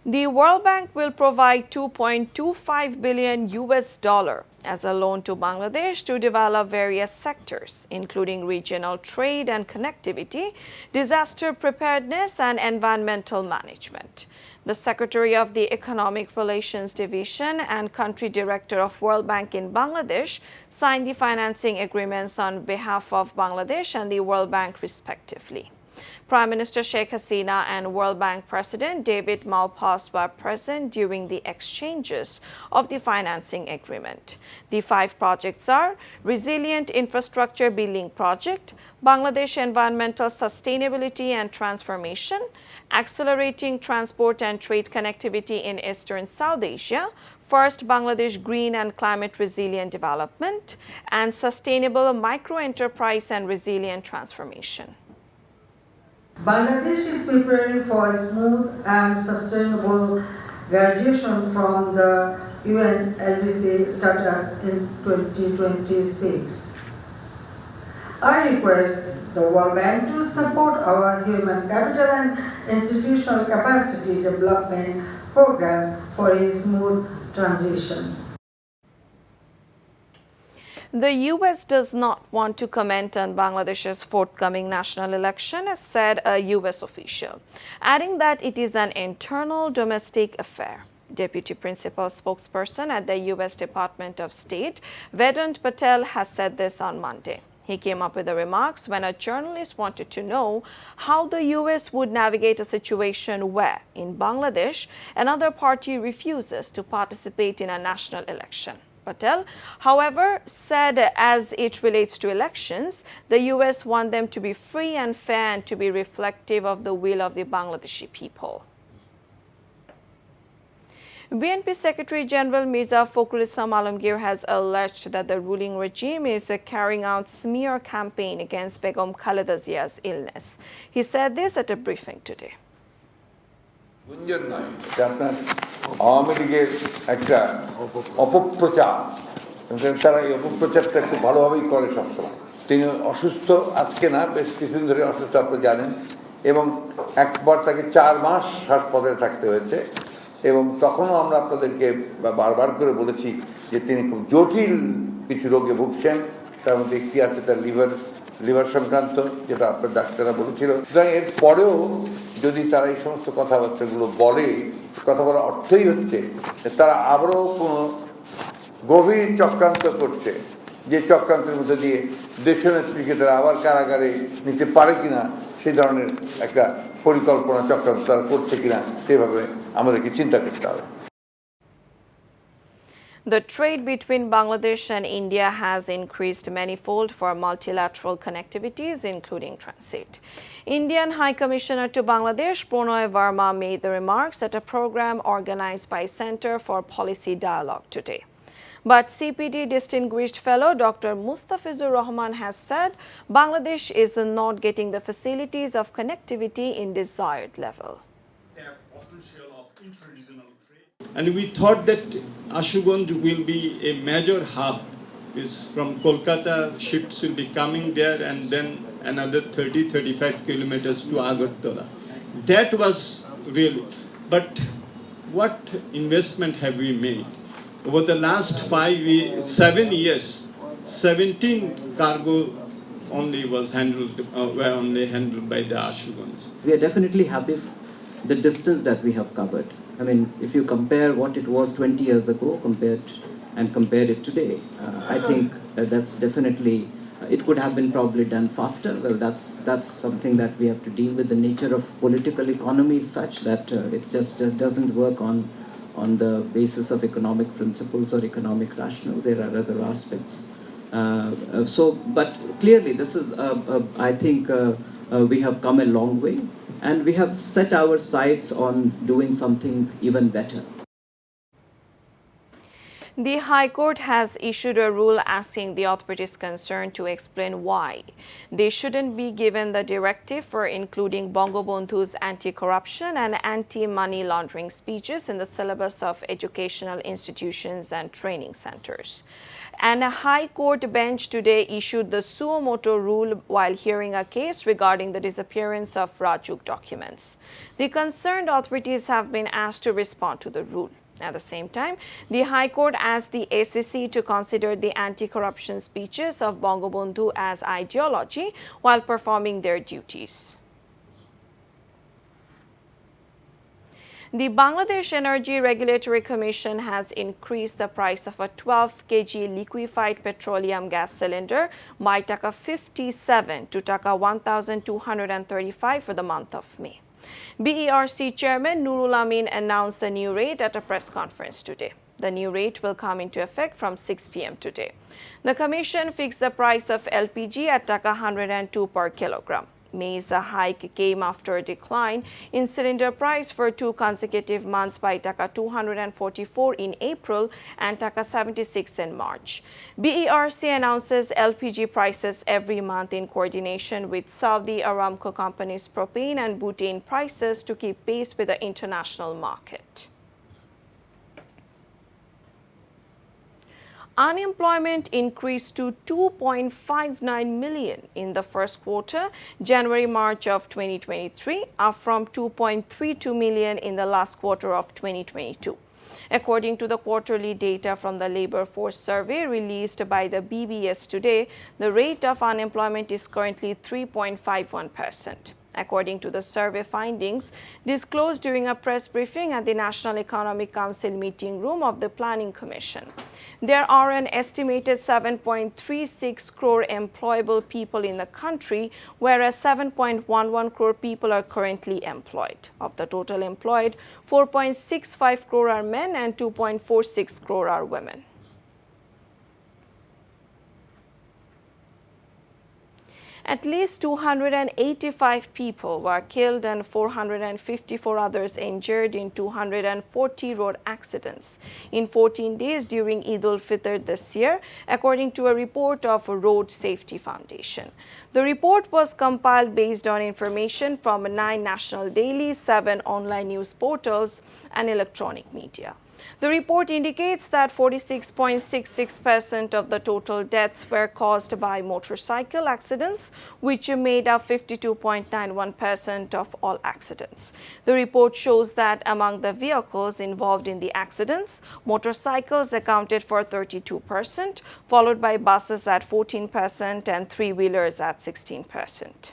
The World Bank will provide $2.25 billion as a loan to Bangladesh to develop various sectors, including regional trade and connectivity, disaster preparedness, and environmental management. The Secretary of the Economic Relations Division and Country Director of World Bank in Bangladesh signed the financing agreements on behalf of Bangladesh and the World Bank respectively. Prime Minister Sheikh Hasina and World Bank President David Malpass were present during the exchanges of the financing agreement. The 5 projects are Resilient Infrastructure Building Project, Bangladesh Environmental Sustainability and Transformation, Accelerating Transport and Trade Connectivity in Eastern South Asia, First Bangladesh Green and Climate Resilient Development, and Sustainable Micro-Enterprise and Resilient Transformation. Bangladesh is preparing for a smooth and sustainable graduation from the UN LDC status in 2026. I request the World Bank to support our human capital and institutional capacity development programs for a smooth transition. The U.S. does not want to comment on Bangladesh's forthcoming national election, as said a U.S. official, adding that it is an internal domestic affair. Deputy Principal Spokesperson at the U.S. Department of State, Vedant Patel, has said this on Monday. He came up with the remarks when a journalist wanted to know how the U.S. would navigate a situation where, in Bangladesh, another party refuses to participate in a national election. Patel, however, said as it relates to elections, the U.S. want them to be free and fair and to be reflective of the will of the Bangladeshi people. BNP Secretary General Mirza Fakhrul Islam Alamgir has alleged that the ruling regime is carrying out smear campaign against Begum Khaleda Zia's illness. He said this at a briefing today. গুঞ্জন নয় এটা আপনার আওয়ামী লীগের একটা অপপ্রচার তারা এই অপপ্রচারটা খুব ভালোভাবেই করে সবসময় তিনি অসুস্থ আজকে না বেশ কিছুদিন ধরে অসুস্থ আপনি জানেন এবং একবার তাকে 4 মাস হাসপাতালে থাকতে হয়েছে এবং তখনও আমরা আপনাদেরকে বারবার করে বলেছি যে তিনি খুব জটিল কিছু রোগে ভুগছেন তার মধ্যে একটি আছে তার লিভার সংক্রান্ত যেটা আপনার ডাক্তাররা বলেছিল সুতরাং এর পরেও যদি তারা এই সমস্ত কথাবার্তাগুলো বলে কথা বলার অর্থই হচ্ছে তারা আবারও কোনো গভীর চক্রান্ত করছে যে চক্রান্তের মধ্যে দিয়ে দেশনেত্রীকে তারা আবার কারাগারে নিতে পারে কিনা সেই ধরনের একটা পরিকল্পনা চক্রান্ত তারা করছে কিনা সেভাবে আমাদেরকে চিন্তা করতে হবে The trade between Bangladesh and India has increased manifold for multilateral connectivities, including transit. Indian High Commissioner to Bangladesh, Pronoy Verma, made the remarks at a program organized by Center for Policy Dialogue today. But CPD Distinguished Fellow Dr. Mustafizur Rahman has said Bangladesh is not getting the facilities of connectivity in desired level. And we thought that Ashuganj will be a major hub. From Kolkata, ships will be coming there and then another 30-35 kilometers to Agartala. That was really, but what investment have we made? Over the last 7 years, 17 cargo only were only handled by the Ashuganj. We are definitely happy with the distance that we have covered. I mean, if you compare what it was 20 years ago compare it today, I think that's definitely, it could have been probably done faster. Well, that's something that we have to deal with. The nature of political economy is such that it just doesn't work on the basis of economic principles or economic rationale. There are other aspects. But clearly this is, I think we have come a long way. And we have set our sights on doing something even better. The High Court has issued a rule asking the authorities concerned to explain why they shouldn't be given the directive for including Bangabandhu's anti-corruption and anti-money laundering speeches in the syllabus of educational institutions and training centers. And a High Court bench today issued the suo motu rule while hearing a case regarding the disappearance of Rajuk documents. The concerned authorities have been asked to respond to the rule. At the same time, the High Court asked the ACC to consider the anti-corruption speeches of Bangabandhu as ideology while performing their duties. The Bangladesh Energy Regulatory Commission has increased the price of a 12 kg liquefied petroleum gas cylinder by Taka 57 to Taka 1,235 for the month of May. BERC Chairman Nurul Amin announced the new rate at a press conference today. The new rate will come into effect from 6 p.m. today. The Commission fixed the price of LPG at Taka 102 per kilogram. May's hike came after a decline in cylinder price for 2 consecutive months by Taka 244 in April and Taka 76 in March. BERC announces LPG prices every month in coordination with Saudi Aramco companies' propane and butane prices to keep pace with the international market. Unemployment increased to 2.59 million in the first quarter, January-March of 2023, up from 2.32 million in the last quarter of 2022. According to the quarterly data from the Labor Force Survey released by the BBS today, the rate of unemployment is currently 3.51%. According to the survey findings disclosed during a press briefing at the National Economic Council meeting room of the Planning Commission, there are an estimated 7.36 crore employable people in the country, whereas 7.11 crore people are currently employed. Of the total employed, 4.65 crore are men and 2.46 crore are women. At least 285 people were killed and 454 others injured in 240 road accidents in 14 days during Eid al-Fitr this year, according to a report of Road Safety Foundation. The report was compiled based on information from 9 national dailies, 7 online news portals, and electronic media. The report indicates that 46.66% of the total deaths were caused by motorcycle accidents, which made up 52.91% of all accidents. The report shows that among the vehicles involved in the accidents, motorcycles accounted for 32%, followed by buses at 14% and three-wheelers at 16%.